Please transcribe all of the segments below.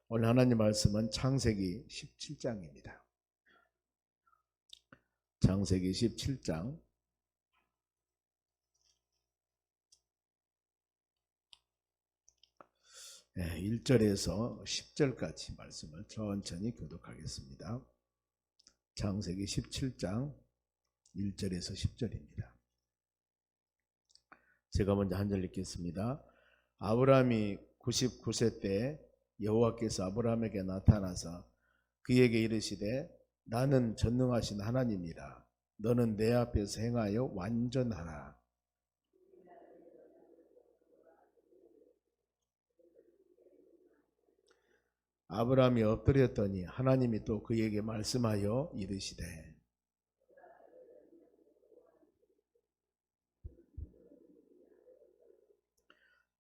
오늘 하나님 말씀은 창세기 17장입니다. 창세기 17장 1절에서 10절까지 말씀을 천천히 교독하겠습니다. 창세기 17장 1절에서 10절입니다. 제가 먼저 한 절 읽겠습니다. 아브라함이 99세 때 여호와께서 아브라함에게 나타나서 그에게 이르시되 나는 전능하신 하나님이라. 너는 내 앞에서 행하여 완전하라. 아브라함이 엎드렸더니 하나님이 또 그에게 말씀하여 이르시되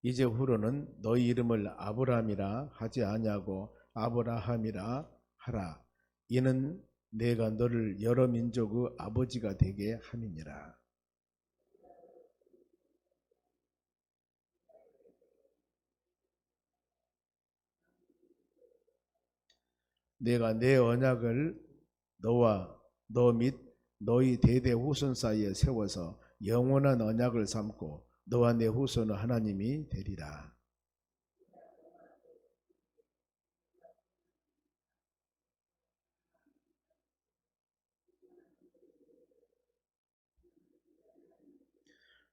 이제 후로는 너희 이름을 아브라함이라 하지 아니하고 아브라함이라 하라. 이는 내가 너를 여러 민족의 아버지가 되게 함이니라. 내가 내 언약을 너와 너 및 너희 대대 후손 사이에 세워서 영원한 언약을 삼고 너와 내 후손은 하나님이 되리라.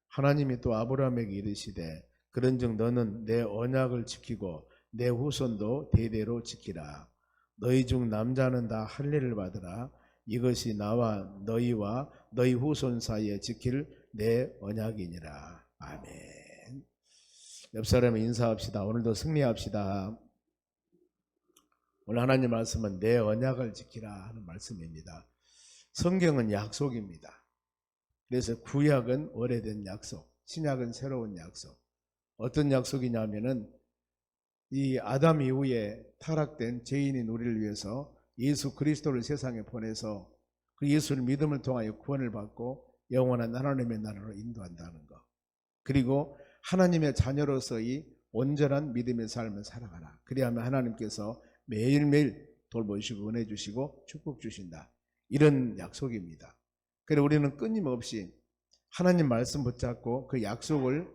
하나님이 또 아브라함에게 이르시되 그런즉 너는 내 언약을 지키고 내 후손도 대대로 지키라. 너희 중 남자는 다 할례를 받으라. 이것이 나와 너희와 너희 후손 사이에 지킬 내 언약이니라. 아멘. 옆 사람에 인사합시다. 오늘도 승리합시다. 오늘 하나님 말씀은 내 언약을 지키라 하는 말씀입니다. 성경은 약속입니다. 그래서 구약은 오래된 약속, 신약은 새로운 약속. 어떤 약속이냐면은 이 아담 이후에 타락된 죄인인 우리를 위해서 예수 그리스도를 세상에 보내서 그 예수를 믿음을 통하여 구원을 받고 영원한 하나님의 나라로 인도한다는 것. 그리고 하나님의 자녀로서의 온전한 믿음의 삶을 살아가라. 그리하면 하나님께서 매일매일 돌보시고 은혜 주시고 축복 주신다. 이런 약속입니다. 그래서 우리는 끊임없이 하나님 말씀 붙잡고 그 약속을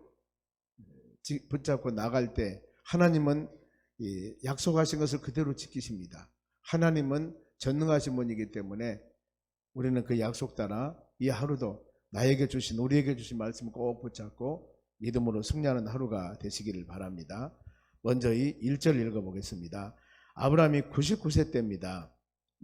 붙잡고 나갈 때 하나님은 약속하신 것을 그대로 지키십니다. 하나님은 전능하신 분이기 때문에 우리는 그 약속 따라 이 하루도 나에게 주신 우리에게 주신 말씀을 꼭 붙잡고 믿음으로 승리하는 하루가 되시기를 바랍니다. 먼저 이 1절 읽어보겠습니다. 아브라함이 99세 때입니다.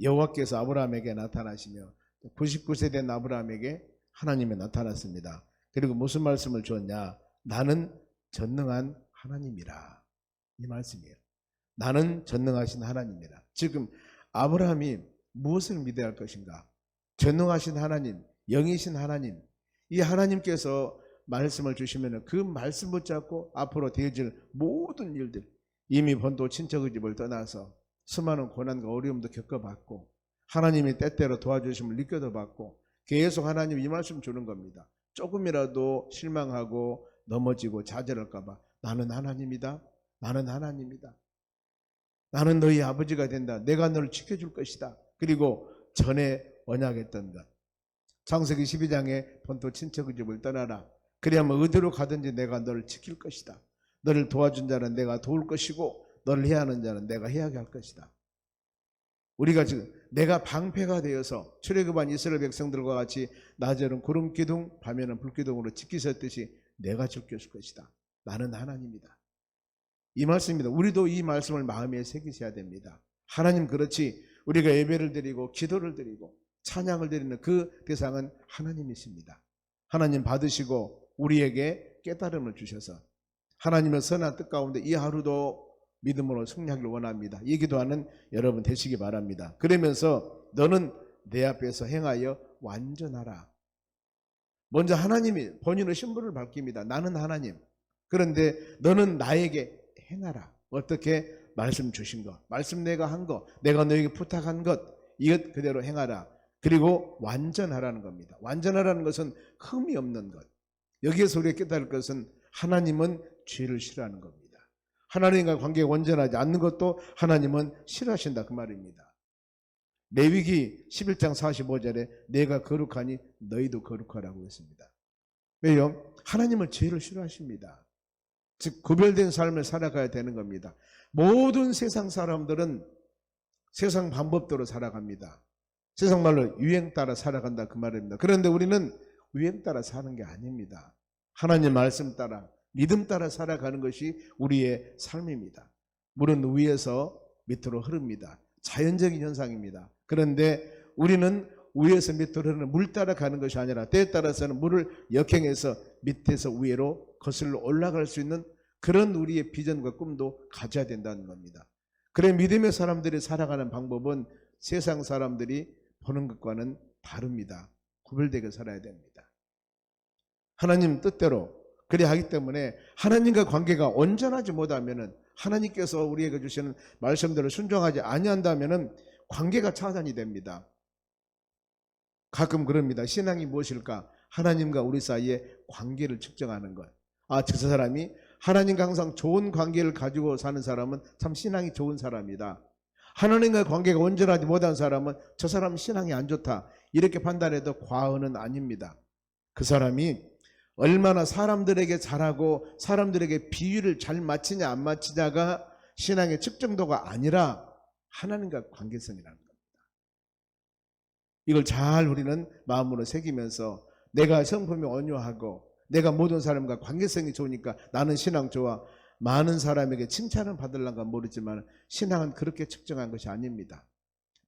여호와께서 아브라함에게 나타나시며 99세 된 아브라함에게 하나님이 나타났습니다. 그리고 무슨 말씀을 주었냐? 나는 전능한 하나님이라. 이 말씀이에요. 나는 전능하신 하나님이라. 지금 아브라함이 무엇을 믿어야 할 것인가? 전능하신 하나님, 영이신 하나님, 이 하나님께서 말씀을 주시면 그 말씀 붙잡고 앞으로 되어질 모든 일들, 이미 본토 친척의 집을 떠나서 수많은 고난과 어려움도 겪어봤고 하나님이 때때로 도와주심을 느껴도 봤고 계속 하나님 이 말씀 주는 겁니다. 조금이라도 실망하고 넘어지고 좌절할까 봐 나는 하나님이다. 나는 하나님이다. 나는 너희 아버지가 된다. 내가 너를 지켜줄 것이다. 그리고 전에 언약했던 것. 창세기 12장에 본토 친척의 집을 떠나라. 그래야만 어디로 가든지 내가 너를 지킬 것이다. 너를 도와준 자는 내가 도울 것이고 너를 해야 하는 자는 내가 해야게 할 것이다. 우리가 지금 내가 방패가 되어서 출애굽한 이스라엘 백성들과 같이 낮에는 구름 기둥, 밤에는 불 기둥으로 지키셨듯이 내가 지켜줄 것이다. 나는 하나님이다. 이 말씀입니다. 우리도 이 말씀을 마음에 새기셔야 됩니다. 하나님 그렇지 우리가 예배를 드리고 기도를 드리고 찬양을 드리는 그 대상은 하나님이십니다. 하나님 받으시고 우리에게 깨달음을 주셔서 하나님의 선한 뜻 가운데 이 하루도 믿음으로 승리하기를 원합니다. 이 기도하는 여러분 되시기 바랍니다. 그러면서 너는 내 앞에서 행하여 완전하라. 먼저 하나님이 본인의 신분을 밝힙니다. 나는 하나님. 그런데 너는 나에게 행하라. 어떻게? 말씀 주신 것, 말씀 내가 한 것, 내가 너에게 부탁한 것, 이것 그대로 행하라. 그리고 완전하라는 겁니다. 완전하라는 것은 흠이 없는 것. 여기에서 우리가 깨달을 것은 하나님은 죄를 싫어하는 겁니다. 하나님과 관계가 온전하지 않는 것도 하나님은 싫어하신다 그 말입니다. 레위기 11장 45절에 내가 거룩하니 너희도 거룩하라고 했습니다. 왜요? 하나님은 죄를 싫어하십니다. 즉 구별된 삶을 살아가야 되는 겁니다. 모든 세상 사람들은 세상 방법대로 살아갑니다. 세상 말로 유행 따라 살아간다 그 말입니다. 그런데 우리는 유행 따라 사는 게 아닙니다. 하나님 말씀 따라 믿음 따라 살아가는 것이 우리의 삶입니다. 물은 위에서 밑으로 흐릅니다. 자연적인 현상입니다. 그런데 우리는 위에서 밑으로 흐르는 물 따라 가는 것이 아니라 때에 따라서는 물을 역행해서 밑에서 위로 거슬러 올라갈 수 있는 그런 우리의 비전과 꿈도 가져야 된다는 겁니다. 그래 믿음의 사람들이 살아가는 방법은 세상 사람들이 보는 것과는 다릅니다. 구별되게 살아야 됩니다. 하나님 뜻대로 그래 하기 때문에 하나님과 관계가 온전하지 못하면은 하나님께서 우리에게 주시는 말씀들을 순종하지 아니한다면은 관계가 차단이 됩니다. 가끔 그럽니다. 신앙이 무엇일까? 하나님과 우리 사이의 관계를 측정하는 것. 저 사람이 하나님과 항상 좋은 관계를 가지고 사는 사람은 참 신앙이 좋은 사람이다. 하나님과 관계가 온전하지 못한 사람은 저 사람 신앙이 안 좋다. 이렇게 판단해도 과언은 아닙니다. 그 사람이 얼마나 사람들에게 잘하고 사람들에게 비유를 잘 맞히냐 안 맞히냐가 신앙의 측정도가 아니라 하나님과 관계성이라는 겁니다. 이걸 잘 우리는 마음으로 새기면서 내가 성품이 온유하고 내가 모든 사람과 관계성이 좋으니까 나는 신앙 좋아. 많은 사람에게 칭찬을 받으려는가 모르지만 신앙은 그렇게 측정한 것이 아닙니다.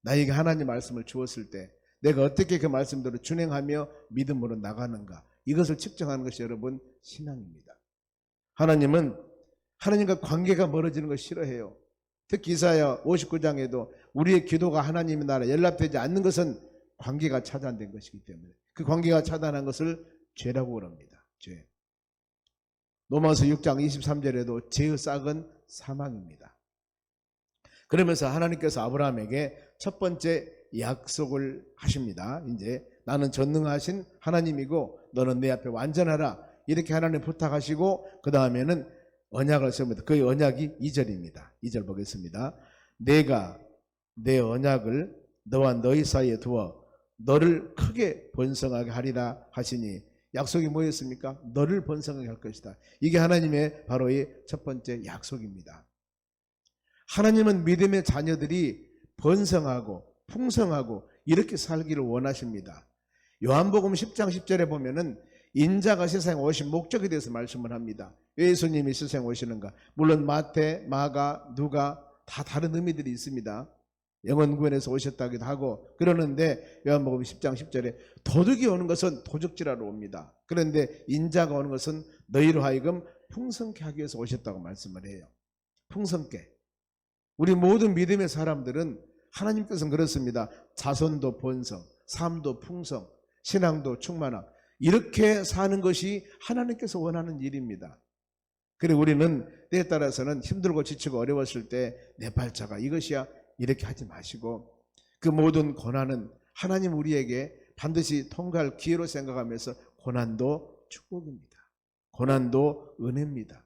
나에게 하나님 말씀을 주었을 때 내가 어떻게 그 말씀대로 준행하며 믿음으로 나가는가, 이것을 측정하는 것이 여러분 신앙입니다. 하나님은 하나님과 관계가 멀어지는 걸 싫어해요. 특히 이사야 59장에도 우리의 기도가 하나님의 나라에 연락되지 않는 것은 관계가 차단된 것이기 때문에 그 관계가 차단한 것을 죄라고 그럽니다. 죄. 로마서 6장 23절에도 죄의 싹은 사망입니다. 그러면서 하나님께서 아브라함에게 첫 번째 약속을 하십니다. 이제 나는 전능하신 하나님이고 너는 내 앞에 완전하라. 이렇게 하나님 부탁하시고 그 다음에는 언약을 세웁니다. 그 언약이 2절입니다. 2절 보겠습니다. 내가 내 언약을 너와 너희 사이에 두어 너를 크게 번성하게 하리라 하시니 약속이 뭐였습니까? 너를 번성하게 할 것이다. 이게 하나님의 바로 이 첫 번째 약속입니다. 하나님은 믿음의 자녀들이 번성하고 풍성하고 이렇게 살기를 원하십니다. 요한복음 10장 10절에 보면은 인자가 세상에 오신 목적에 대해서 말씀을 합니다. 왜 예수님이 세상에 오시는가? 물론 마태, 마가, 누가 다 다른 의미들이 있습니다. 영원구원에서 오셨다기도 하고 그러는데 요한복음 10장 10절에 도둑이 오는 것은 도적질하러 옵니다. 그런데 인자가 오는 것은 너희로 하여금 풍성케 하기 위해서 오셨다고 말씀을 해요. 풍성케. 우리 모든 믿음의 사람들은 하나님께서는 그렇습니다. 자손도 번성, 삶도 풍성, 신앙도 충만함. 이렇게 사는 것이 하나님께서 원하는 일입니다. 그리고 우리는 때에 따라서는 힘들고 지치고 어려웠을 때 내 발자가 이것이야 이렇게 하지 마시고 그 모든 고난은 하나님 우리에게 반드시 통과할 기회로 생각하면서 고난도 축복입니다. 고난도 은혜입니다.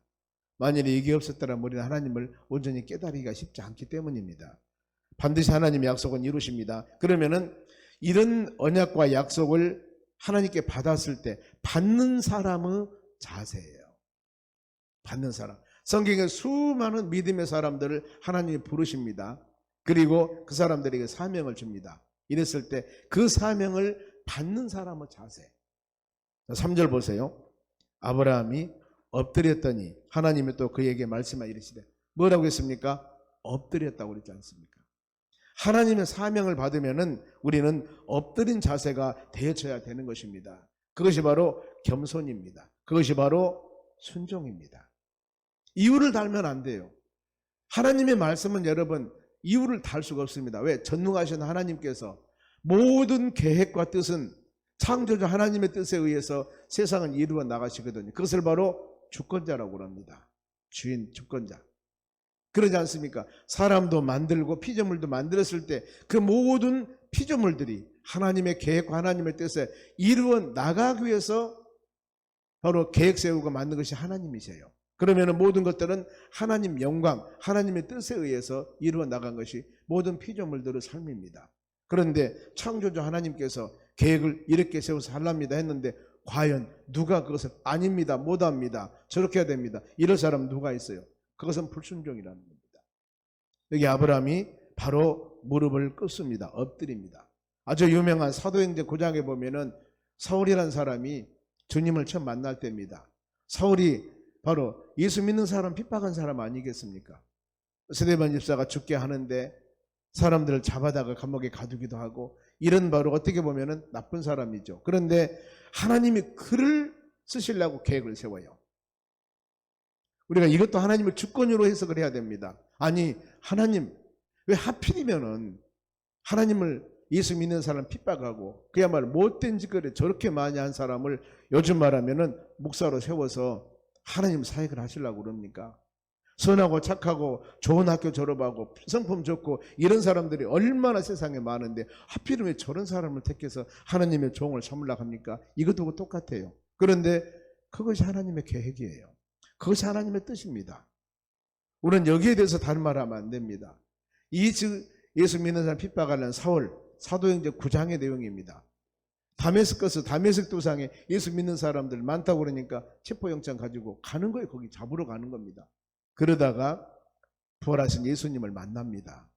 만일에 이게 없었더라면 우리는 하나님을 온전히 깨달기가 쉽지 않기 때문입니다. 반드시 하나님의 약속은 이루십니다. 그러면은 이런 언약과 약속을 하나님께 받았을 때 받는 사람의 자세예요. 받는 사람. 성경에 수많은 믿음의 사람들을 하나님이 부르십니다. 그리고 그 사람들에게 사명을 줍니다. 이랬을 때 그 사명을 받는 사람의 자세. 3절 보세요. 아브라함이 엎드렸더니 하나님이 또 그에게 말씀하여 이르시되 뭐라고 했습니까? 엎드렸다고 그랬지 않습니까? 하나님의 사명을 받으면은 우리는 엎드린 자세가 되어져야 되는 것입니다. 그것이 바로 겸손입니다. 그것이 바로 순종입니다. 이유를 달면 안 돼요. 하나님의 말씀은 여러분 이유를 달 수가 없습니다. 왜? 전능하신 하나님께서 모든 계획과 뜻은 창조주 하나님의 뜻에 의해서 세상은 이루어 나가시거든요. 그것을 바로 주권자라고 합니다. 주인, 주권자. 그러지 않습니까? 사람도 만들고 피조물도 만들었을 때 그 모든 피조물들이 하나님의 계획과 하나님의 뜻에 이루어 나가기 위해서 바로 계획 세우고 만든 것이 하나님이세요. 그러면 모든 것들은 하나님 영광, 하나님의 뜻에 의해서 이루어 나간 것이 모든 피조물들의 삶입니다. 그런데 창조주 하나님께서 계획을 이렇게 세워서 하랍니다 했는데 과연 누가 그것을 아닙니다, 못합니다, 저렇게 해야 됩니다, 이런 사람 누가 있어요? 그것은 불순종이라는 겁니다. 여기 아브라함이 바로 무릎을 꿇습니다. 엎드립니다. 아주 유명한 사도행전 9장에 보면은 사울이라는 사람이 주님을 처음 만날 때입니다. 사울이 바로 예수 믿는 사람 핍박한 사람 아니겠습니까? 스데반 집사가 죽게 하는데 사람들을 잡아다가 감옥에 가두기도 하고, 이런 바로 어떻게 보면은 나쁜 사람이죠. 그런데 하나님이 그를 쓰시려고 계획을 세워요. 우리가 이것도 하나님의 주권으로 해석을 해야 됩니다. 아니, 하나님 왜 하필이면은 하나님을 예수 믿는 사람 핍박하고 그야말로 못된 짓거리 저렇게 많이 한 사람을 요즘 말하면은 목사로 세워서 하나님 사역을 하시려고 그럽니까? 선하고 착하고 좋은 학교 졸업하고 성품 좋고 이런 사람들이 얼마나 세상에 많은데 하필이면 저런 사람을 택해서 하나님의 종을 삼으려고 합니까? 이것도 똑같아요. 그런데 그것이 하나님의 계획이에요. 그것이 하나님의 뜻입니다. 우리는 여기에 대해서 다른 말 하면 안 됩니다. 예수 믿는 사람 핍박하는 사울, 사도행전 9장의 내용입니다. 다메스커스, 다메섹 도상에 예수 믿는 사람들 많다고 그러니까 체포영장 가지고 가는 거예요. 거기 잡으러 가는 겁니다. 그러다가 부활하신 예수님을 만납니다.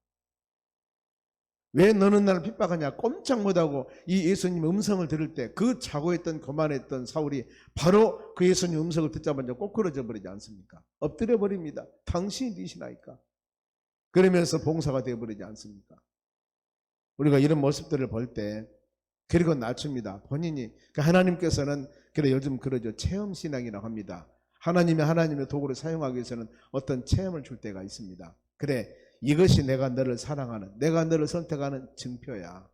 왜 너는 나를 핍박하냐? 꼼짝 못하고 이 예수님 음성을 들을 때 그 자고 있던 거만했던 사울이 바로 그 예수님 음성을 듣자마자 꼬꾸러져 버리지 않습니까? 엎드려 버립니다. 당신이 니시나이까? 그러면서 봉사가 되어버리지 않습니까? 우리가 이런 모습들을 볼 때 그리고 낮춥니다. 본인이, 하나님께서는 그래 요즘 그러죠. 체험신앙이라고 합니다. 하나님의 도구를 사용하기 위해서는 어떤 체험을 줄 때가 있습니다. 그래, 이것이 내가 너를 사랑하는, 내가 너를 선택하는 증표야.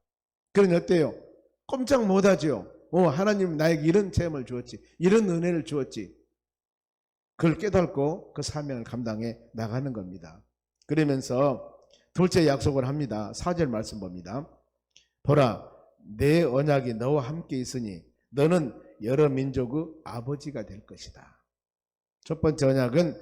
그러니 어때요? 꼼짝 못하죠. 하나님 나에게 이런 체험을 주었지, 이런 은혜를 주었지. 그걸 깨닫고 그 사명을 감당해 나가는 겁니다. 그러면서 둘째 약속을 합니다. 4절 말씀 봅니다. 보라, 내 언약이 너와 함께 있으니 너는 여러 민족의 아버지가 될 것이다. 첫 번째 언약은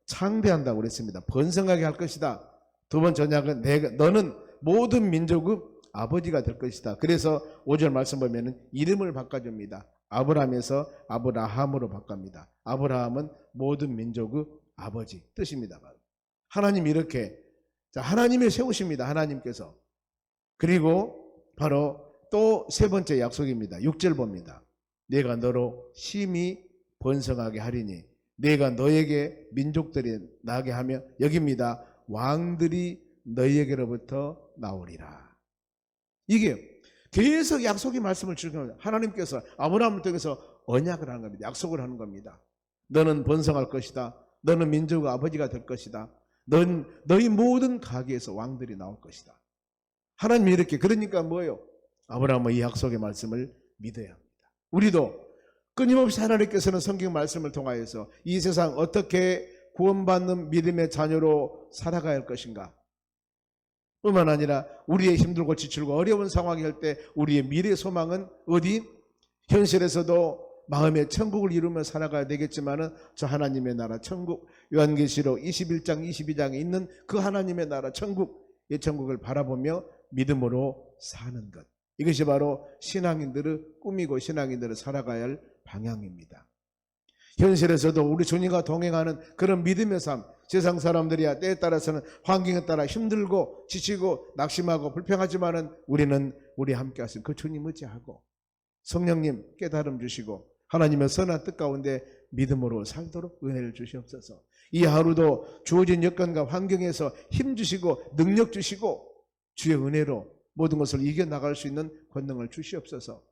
창대한다고 그랬습니다. 번성하게 할 것이다. 두 번째 언약은 너는 모든 민족의 아버지가 될 것이다. 그래서 5절 말씀 보면 이름을 바꿔줍니다. 아브라함에서 아브라함으로 바꿉니다. 아브라함은 모든 민족의 아버지 뜻입니다. 하나님이 이렇게, 하나님이 세우십니다. 하나님께서. 그리고 바로 또 세 번째 약속입니다. 6절 봅니다. 내가 너로 심히 번성하게 하리니 내가 너에게 민족들이 나게 하며, 여기입니다. 왕들이 너희에게로부터 나오리라. 이게 계속 약속의 말씀을 주는 겁니다. 하나님께서 아브라함을 통해서 언약을 하는 겁니다. 약속을 하는 겁니다. 너는 번성할 것이다. 너는 민족의 아버지가 될 것이다. 너희 모든 가게에서 왕들이 나올 것이다. 하나님이 이렇게, 그러니까 뭐예요? 아브라함은 이 약속의 말씀을 믿어야 합니다. 우리도 끊임없이 하나님께서는 성경 말씀을 통하여서 이 세상 어떻게 구원받는 믿음의 자녀로 살아가야 할 것인가, 뿐만 아니라 우리의 힘들고 지치고 어려운 상황이 할 때 우리의 미래 소망은 어디? 현실에서도 마음의 천국을 이루며 살아가야 되겠지만은 저 하나님의 나라 천국, 요한계시록 21장 22장에 있는 그 하나님의 나라 천국, 이 천국을 바라보며 믿음으로 사는 것, 이것이 바로 신앙인들의 꿈이고 신앙인들을 살아가야 할 방향입니다. 현실에서도 우리 주님과 동행하는 그런 믿음의 삶, 세상 사람들이야 때에 따라서는 환경에 따라 힘들고 지치고 낙심하고 불평하지만은 우리는 우리 함께 하신 그 주님 의지하고 성령님 깨달음 주시고 하나님의 선한 뜻 가운데 믿음으로 살도록 은혜를 주시옵소서. 이 하루도 주어진 여건과 환경에서 힘 주시고 능력 주시고 주의 은혜로 모든 것을 이겨나갈 수 있는 권능을 주시옵소서.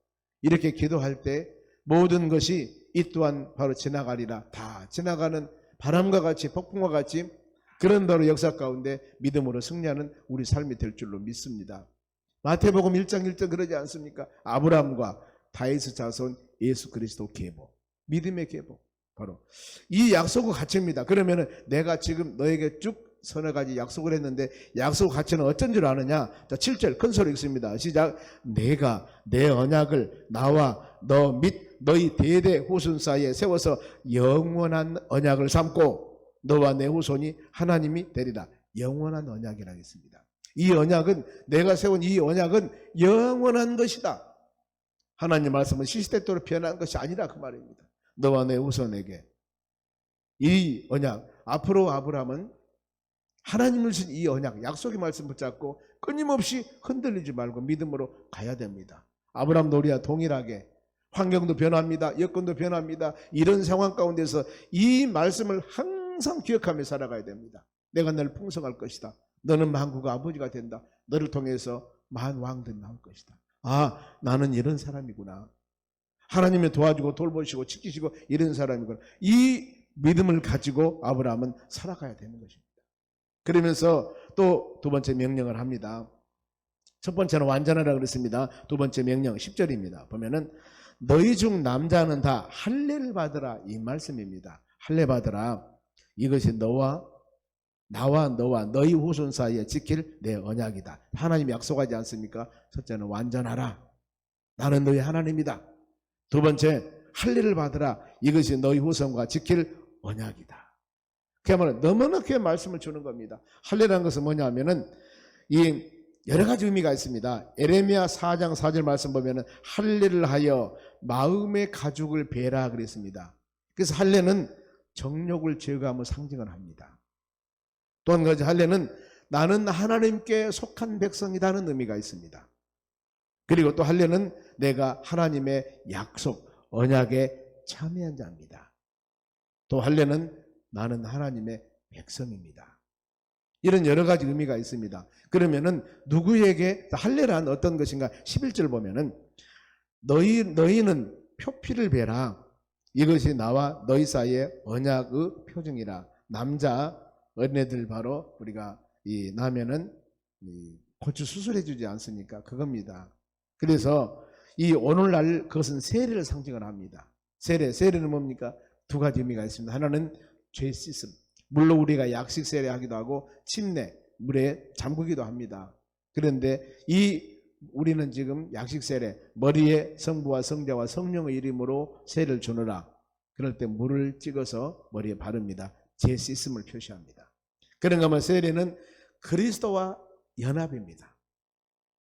이렇게 기도할 때 모든 것이 이 또한 바로 지나가리라, 다 지나가는 바람과 같이 폭풍과 같이 그런 바로 역사 가운데 믿음으로 승리하는 우리 삶이 될 줄로 믿습니다. 마태복음 1장 1절 그러지 않습니까? 아브라함과 다윗의 자손 예수 그리스도 계보, 믿음의 계보, 바로 이 약속의 가치입니다. 그러면 내가 지금 너에게 쭉 서너 가지 약속을 했는데 약속 가치는 어쩐 줄 아느냐? 자, 7절 큰 소리 읽습니다. 시작. 내가 내 언약을 나와 너 및 너희 대대 후손 사이에 세워서 영원한 언약을 삼고 너와 내 후손이 하나님이 되리라. 영원한 언약이라고 했습니다. 이 언약은, 내가 세운 이 언약은 영원한 것이다. 하나님 말씀은 시시때때로 변하는 것이 아니라 그 말입니다. 너와 내 후손에게 이 언약, 앞으로 아브라함은 하나님을 주신 이 언약, 약속의 말씀 붙잡고 끊임없이 흔들리지 말고 믿음으로 가야 됩니다. 아브라함도 우리와 동일하게 환경도 변합니다. 여건도 변합니다. 이런 상황 가운데서 이 말씀을 항상 기억하며 살아가야 됩니다. 내가 너를 풍성할 것이다. 너는 만국의 아버지가 된다. 너를 통해서 만왕들이 나올 것이다. 아, 나는 이런 사람이구나. 하나님이 도와주고 돌보시고 지키시고 이런 사람이구나. 이 믿음을 가지고 아브라함은 살아가야 되는 것입니다. 그러면서 또 두 번째 명령을 합니다. 첫 번째는 완전하라 그랬습니다. 두 번째 명령 10절입니다. 보면은 너희 중 남자는 다 할례를 받으라, 이 말씀입니다. 할례 받으라. 이것이 나와 너와 너희 후손 사이에 지킬 내 언약이다. 하나님이 약속하지 않습니까? 첫째는 완전하라. 나는 너희 하나님이다. 두 번째, 할례를 받으라. 이것이 너희 후손과 지킬 언약이다. 그야말로 너무나 그 말씀을 주는 겁니다. 할례라는 것은 뭐냐면은 이 여러 가지 의미가 있습니다. 에레미야 4장 4절 말씀 보면은 할례를 하여 마음의 가죽을 베라 그랬습니다. 그래서 할례는 정욕을 제거함을 상징을 합니다. 또 한 가지 할례는 나는 하나님께 속한 백성이라는 의미가 있습니다. 그리고 또 할례는 내가 하나님의 약속, 언약에 참여한 자입니다. 또 할례는 나는 하나님의 백성입니다. 이런 여러 가지 의미가 있습니다. 그러면은 누구에게 할례란 어떤 것인가? 11절 보면은 너희는 표피를 베라. 이것이 나와 너희 사이의 언약의 표징이라. 남자 어린애들 바로 우리가 이 나면은 고추 수술해 주지 않습니까? 그겁니다. 그래서 이 오늘날 그것은 세례를 상징을 합니다. 세례는 뭡니까? 두 가지 의미가 있습니다. 하나는 죄 씻음. 물론 우리가 약식 세례하기도 하고 침례, 물에 잠그기도 합니다. 그런데 우리는 지금 약식 세례, 머리에 성부와 성자와 성령의 이름으로 세례를 주느라 그럴 때 물을 찍어서 머리에 바릅니다. 죄 씻음을 표시합니다. 그런가 하면 세례는 그리스도와 연합입니다.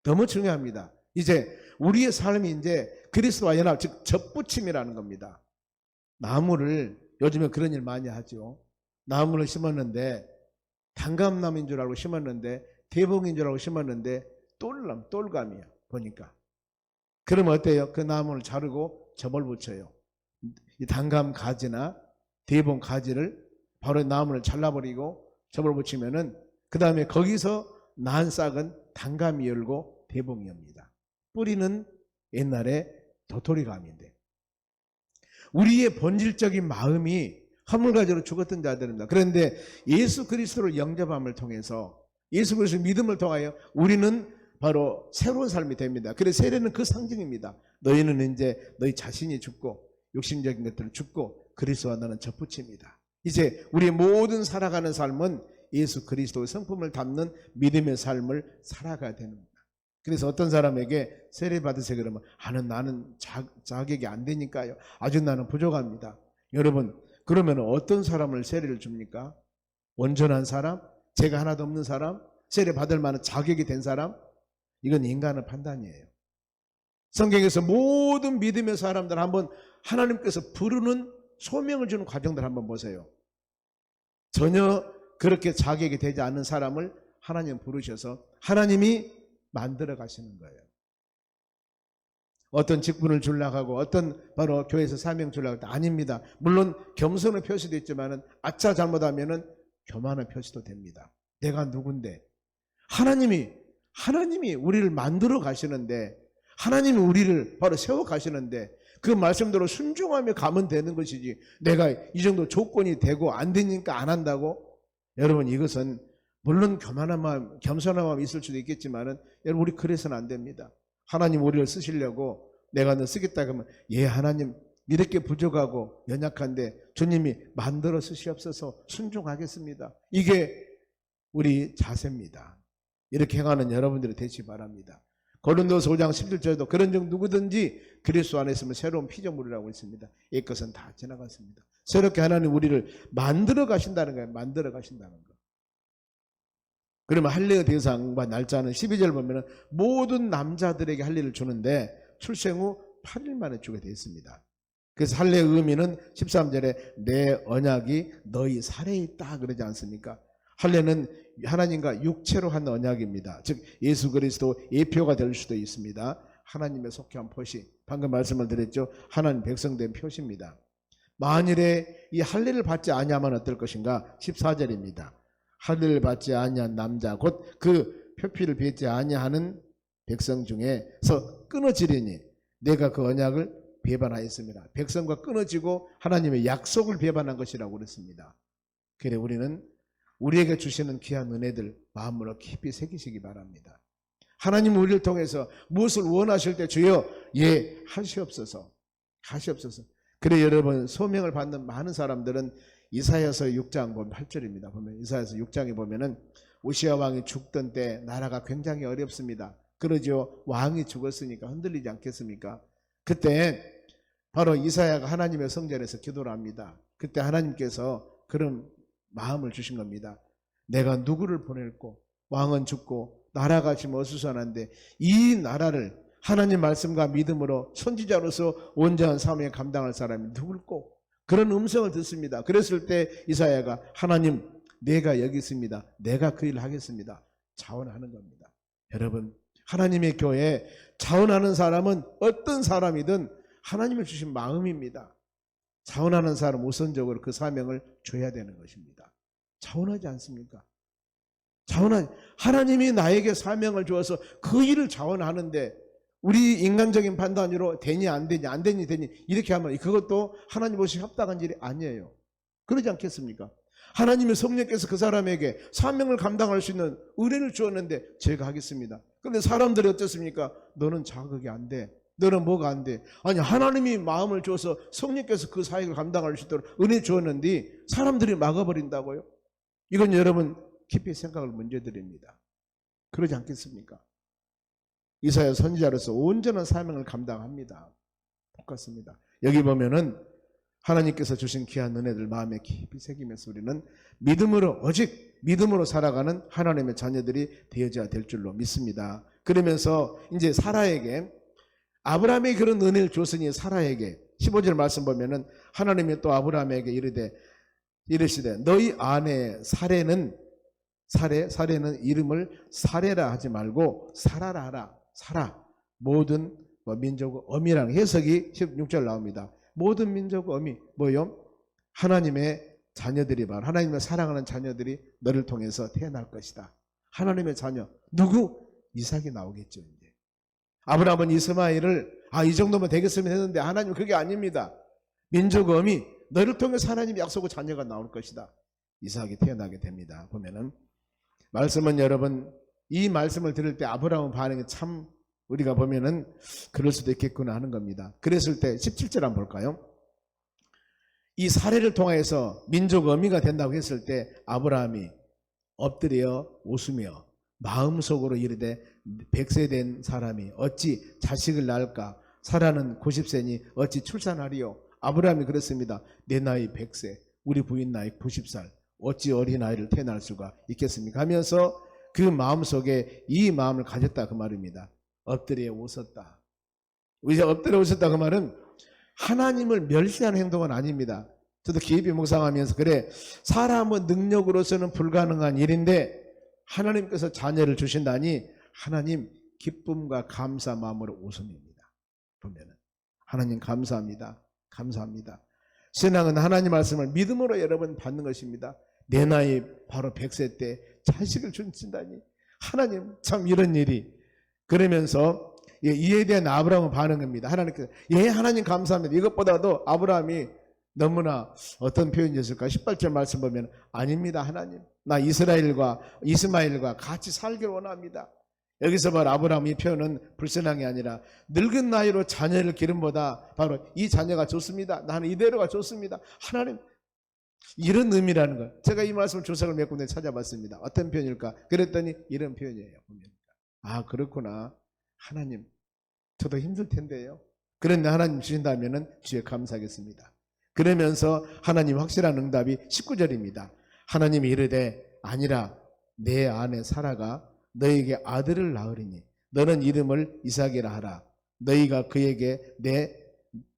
너무 중요합니다. 이제 우리의 삶이 이제 그리스도와 연합, 즉 접붙임이라는 겁니다. 나무를 요즘에 그런 일 많이 하죠. 나무를 심었는데 단감나무인 줄 알고 심었는데 대봉인 줄 알고 심었는데 똘감이야 보니까. 그러면 어때요? 그 나무를 자르고 접을 붙여요. 이 단감 가지나 대봉 가지를 바로 나무를 잘라버리고 접을 붙이면은 그 다음에 거기서 난 싹은 단감이 열고 대봉이 엽니다. 뿌리는 옛날에 도토리감인데 우리의 본질적인 마음이 허물가지로 죽었던 자들입니다. 그런데 예수 그리스도를 영접함을 통해서 예수 그리스도 믿음을 통하여 우리는 바로 새로운 삶이 됩니다. 그래서 세례는 그 상징입니다. 너희는 이제 너희 자신이 죽고 육신적인 것들을 죽고 그리스도와 너는 접붙입니다. 이제 우리의 모든 살아가는 삶은 예수 그리스도의 성품을 담는 믿음의 삶을 살아가야 되는 겁니다. 그래서 어떤 사람에게 세례 받으세요 그러면 나는 자격이 안 되니까요. 아주 나는 부족합니다. 여러분 그러면 어떤 사람을 세례를 줍니까? 온전한 사람? 죄가 하나도 없는 사람? 세례 받을 만한 자격이 된 사람? 이건 인간의 판단이에요. 성경에서 모든 믿음의 사람들 한번 하나님께서 부르는 소명을 주는 과정들 한번 보세요. 전혀 그렇게 자격이 되지 않는 사람을 하나님 부르셔서 하나님이 만들어 가시는 거예요. 어떤 직분을 주려고 하고 어떤 바로 교회에서 사명 주려고 할 때 아닙니다. 물론 겸손의 표시도 있지만은 아차 잘못하면은 교만의 표시도 됩니다. 내가 누군데 하나님이 우리를 만들어 가시는데 하나님이 우리를 바로 세워 가시는데 그 말씀대로 순종하며 가면 되는 것이지 내가 이 정도 조건이 되고 안 되니까 안 한다고? 여러분 이것은 물론 교만한 마음, 겸손한 마음이 있을 수도 있겠지만은 여러분 우리 그래서는 안 됩니다. 하나님 우리를 쓰시려고 내가 너 쓰겠다 그러면 하나님 이렇게 부족하고 연약한데 주님이 만들어 쓰시옵소서 순종하겠습니다. 이게 우리 자세입니다. 이렇게 행하는 여러분들이 되시 바랍니다. 고린도서 5장 17절에도 그런 중 누구든지 그리스도 안에 있으면 새로운 피조물이라고 있습니다. 옛것은 다 지나갔습니다. 새롭게 하나님 우리를 만들어 가신다는 거예요. 만들어 가신다는 거. 그러면 할례의 대상과 날짜는 12절 보면 모든 남자들에게 할례를 주는데 출생 후 8일 만에 주게 되어 있습니다. 그래서 할례의 의미는 13절에 내 언약이 너희 살에 있다 그러지 않습니까? 할례는 하나님과 육체로 한 언약입니다. 즉 예수 그리스도 예표가 될 수도 있습니다. 하나님의 속한 표시, 방금 말씀을 드렸죠. 하나님 백성된 표시입니다. 만일에 이 할례를 받지 아니하면 어떨 것인가? 14절입니다. 할례를 받지 아니한 남자 곧 그 표피를 뱉지 아니하는 백성 중에서 끊어지리니 내가 그 언약을 배반하였습니다. 백성과 끊어지고 하나님의 약속을 배반한 것이라고 그랬습니다. 그래 우리는 우리에게 주시는 귀한 은혜들 마음으로 깊이 새기시기 바랍니다. 하나님 우리를 통해서 무엇을 원하실 때 주여 예 하시옵소서. 하시옵소서. 그래 여러분 소명을 받는 많은 사람들은 이사야서 6장 보면 8절입니다. 보면 이사야서 6장에 보면은 우시아 왕이 죽던 때 나라가 굉장히 어렵습니다. 그러죠. 왕이 죽었으니까 흔들리지 않겠습니까? 그때 바로 이사야가 하나님의 성전에서 기도를 합니다. 그때 하나님께서 그런 마음을 주신 겁니다. 내가 누구를 보낼고 왕은 죽고 나라가 지금 어수선한데 이 나라를 하나님 말씀과 믿음으로 선지자로서 온전한 사명에 감당할 사람이 누굴꼬? 그런 음성을 듣습니다. 그랬을 때 이사야가 하나님 내가 여기 있습니다. 내가 그 일을 하겠습니다. 자원하는 겁니다. 여러분 하나님의 교회에 자원하는 사람은 어떤 사람이든 하나님을 주신 마음입니다. 자원하는 사람 우선적으로 그 사명을 줘야 되는 것입니다. 자원하지 않습니까? 하나님이 나에게 사명을 주어서 그 일을 자원하는데 우리 인간적인 판단으로 되니 안 되니 안 되니 되니 이렇게 하면 그것도 하나님 보시 협당한 일이 아니에요. 그러지 않겠습니까? 하나님의 성령께서 그 사람에게 사명을 감당할 수 있는 은혜를 주었는데 제가 하겠습니다. 그런데 사람들이 어떻습니까? 너는 자극이 안 돼. 너는 뭐가 안 돼? 아니 하나님이 마음을 줘서 성령께서 그 사역을 감당할 수 있도록 은혜 주었는데 사람들이 막아버린다고요? 이건 여러분 깊이 생각을 문제 드립니다. 그러지 않겠습니까? 이사야 선지자로서 온전한 사명을 감당합니다. 똑같습니다. 여기 보면은 하나님께서 주신 귀한 은혜들 마음에 깊이 새기면서 우리는 믿음으로 오직 믿음으로 살아가는 하나님의 자녀들이 되어져야 될 줄로 믿습니다. 그러면서 이제 사라에게 아브라함이 그런 은혜를 줬으니 사라에게 15절 말씀 보면은 하나님이 또 아브라함에게 이르시되 너희 아내 사레는 이름을 사레라 하지 말고 사라라 하라. 사라 모든 민족 어미라는 해석이 16절 나옵니다. 모든 민족 어미 뭐요? 하나님의 자녀들이 바로 하나님을 사랑하는 자녀들이 너를 통해서 태어날 것이다. 하나님의 자녀 누구? 이삭이 나오겠죠. 이제 아브라함은 이스마엘을 이 정도면 되겠으면 했는데 하나님 그게 아닙니다. 민족 어미 너를 통해서 하나님의 약속의 자녀가 나올 것이다. 이삭이 태어나게 됩니다. 보면은 말씀은 여러분 이 말씀을 들을 때 아브라함 반응이 참 우리가 보면은 그럴 수도 있겠구나 하는 겁니다. 그랬을 때 17절 한번 볼까요? 이 사례를 통해서 민족 어미가 된다고 했을 때 아브라함이 엎드려 웃으며 마음속으로 이르되 100세 된 사람이 어찌 자식을 낳을까? 사라는 90세니 어찌 출산하리요? 아브라함이 그랬습니다. 내 나이 100세 우리 부인 나이 90살 어찌 어린아이를 태어날 수가 있겠습니까? 하면서 그 마음속에 이 마음을 가졌다 그 말입니다. 엎드려 웃었다. 이제 엎드려 웃었다 그 말은 하나님을 멸시하는 행동은 아닙니다. 저도 깊이 묵상하면서 그래 사람의 능력으로서는 불가능한 일인데 하나님께서 자녀를 주신다니 하나님 기쁨과 감사 마음으로 웃음입니다. 보면은 하나님 감사합니다. 감사합니다. 신앙은 하나님 말씀을 믿음으로 여러분 받는 것입니다. 내 나이 바로 100세 때 자식을 주신다니 하나님 참 이런 일이 그러면서 이에 대한 아브라함은 반응입니다. 하나님께서 하나님 감사합니다. 이것보다도 아브라함이 너무나 어떤 표현이었을까? 18절 말씀 보면 아닙니다. 하나님 나 이스마엘과 같이 살기를 원합니다. 여기서 바로 아브라함 이 표현은 불신앙이 아니라 늙은 나이로 자녀를 기름보다 바로 이 자녀가 좋습니다. 나는 이대로가 좋습니다. 하나님 이런 의미라는 것. 제가 이 말씀을 조사를 몇 군데 찾아봤습니다. 어떤 표현일까? 그랬더니 이런 표현이에요. 보면. 그렇구나. 하나님, 저도 힘들 텐데요. 그런데 하나님 주신다면 주에 감사하겠습니다. 그러면서 하나님 확실한 응답이 19절입니다. 하나님이 이르되 아니라 내 아내 사라가 너에게 아들을 낳으리니 너는 이름을 이삭이라 하라. 너희가 그에게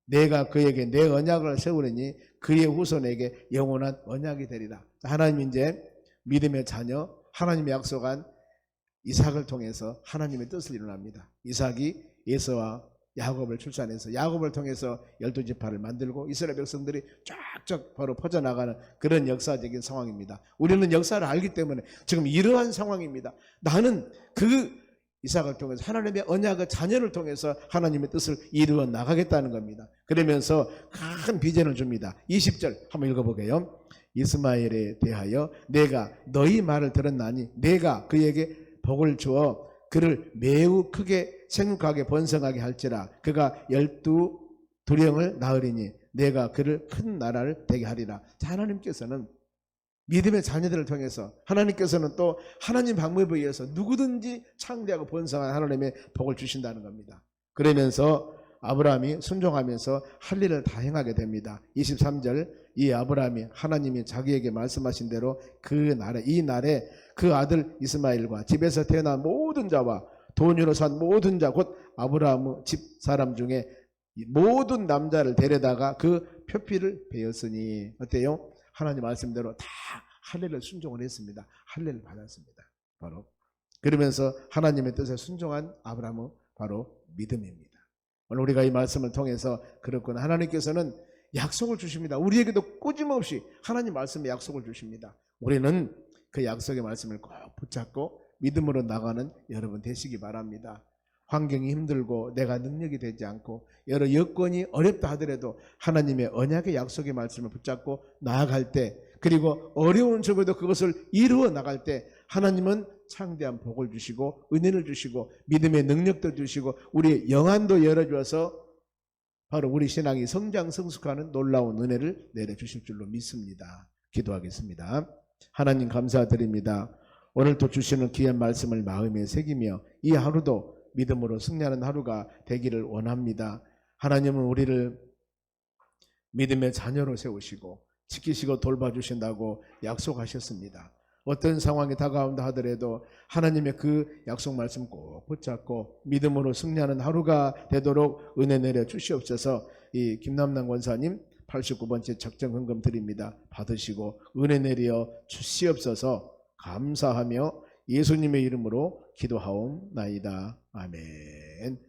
내가 그에게 내 언약을 세우리니 그의 후손에게 영원한 언약이 되리라. 하나님 이제 믿음의 자녀, 하나님의 약속한 이삭을 통해서 하나님의 뜻을 이루납니다. 이삭이 에서와 야곱을 출산해서 야곱을 통해서 12지파를 만들고 이스라엘 백성들이 쫙쫙 바로 퍼져나가는 그런 역사적인 상황입니다. 우리는 역사를 알기 때문에 지금 이러한 상황입니다. 나는 그 이삭을 통해서 하나님의 언약의 자녀를 통해서 하나님의 뜻을 이루어 나가겠다는 겁니다. 그러면서 큰 비전을 줍니다. 20절 한번 읽어보게요. 이스마엘에 대하여 내가 너희 말을 들었나니 내가 그에게 복을 주어 그를 매우 크게 생육하게 번성하게 할지라. 그가 12두령을 낳으리니 내가 그를 큰 나라를 되게 하리라. 자, 하나님께서는 믿음의 자녀들을 통해서 하나님께서는 또 하나님 방법에 의해서 누구든지 창대하고 번성한 하나님의 복을 주신다는 겁니다. 그러면서 아브라함이 순종하면서 할 일을 다 행하게 됩니다. 23절 이 아브라함이 하나님이 자기에게 말씀하신 대로 이 날에 그 아들 이스마엘과 집에서 태어난 모든 자와 돈으로 산 모든 자 곧 아브라함의 집 사람 중에 모든 남자를 데려다가 그 표피를 베었으니 어때요? 하나님 말씀대로 다 할례를 순종을 했습니다. 할례를 받았습니다. 바로 그러면서 하나님의 뜻에 순종한 아브라함은 바로 믿음입니다. 오늘 우리가 이 말씀을 통해서 그렇구나. 하나님께서는 약속을 주십니다. 우리에게도 꾸짐없이 하나님 말씀에 약속을 주십니다. 우리는 그 약속의 말씀을 꼭 붙잡고 믿음으로 나가는 여러분 되시기 바랍니다. 환경이 힘들고 내가 능력이 되지 않고 여러 여건이 어렵다 하더라도 하나님의 언약의 약속의 말씀을 붙잡고 나아갈 때 그리고 어려운 적에도 그것을 이루어 나갈 때 하나님은 창대한 복을 주시고 은혜를 주시고 믿음의 능력도 주시고 우리의 영안도 열어주어서 바로 우리 신앙이 성장 성숙하는 놀라운 은혜를 내려주실 줄로 믿습니다. 기도하겠습니다. 하나님 감사드립니다. 오늘 또 주시는 귀한 말씀을 마음에 새기며 이 하루도 믿음으로 승리하는 하루가 되기를 원합니다. 하나님은 우리를 믿음의 자녀로 세우시고 지키시고 돌봐주신다고 약속하셨습니다. 어떤 상황이 다가온다 하더라도 하나님의 그 약속 말씀 꼭 붙잡고 믿음으로 승리하는 하루가 되도록 은혜 내려 주시옵소서. 이 김남남 권사님 89번째 적정헌금 드립니다. 받으시고 은혜 내려 주시옵소서. 감사하며 예수님의 이름으로 기도하옵나이다. 아멘.